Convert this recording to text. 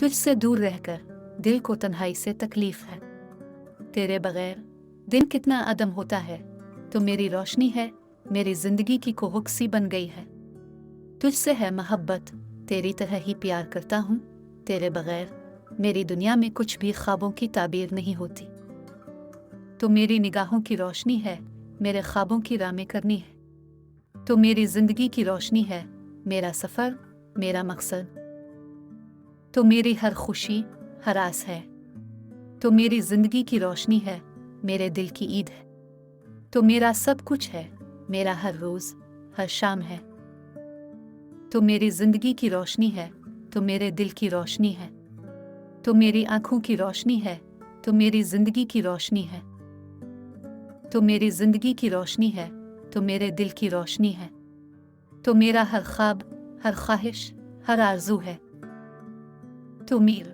تجھ سے دور رہ کر دل کو تنہائی سے تکلیف ہے. تیرے بغیر دن کتنا عدم ہوتا ہے. تو میری روشنی ہے، میری زندگی کی کوہک سی بن گئی ہے. تجھ سے ہے محبت، تیری طرح ہی پیار کرتا ہوں. تیرے بغیر میری دنیا میں کچھ بھی خوابوں کی تعبیر نہیں ہوتی. تو میری نگاہوں کی روشنی ہے، میرے خوابوں کی راہ میں کرنی ہے. تو میری زندگی کی روشنی ہے، میرا سفر، میرا مقصد. تو میری ہر خوشی، ہر آس ہے. تو میری زندگی کی روشنی ہے، میرے دل کی عید ہے. تو میرا سب کچھ ہے، میرا ہر روز، ہر شام ہے. تو میری زندگی کی روشنی ہے، تو میرے دل کی روشنی ہے. تو میری آنکھوں کی روشنی ہے، تو میری زندگی کی روشنی ہے. تو میری زندگی کی روشنی ہے، تو میرے دل کی روشنی ہے. تو میرا ہر خواب، ہر خواہش، ہر آرزو ہے. تو میر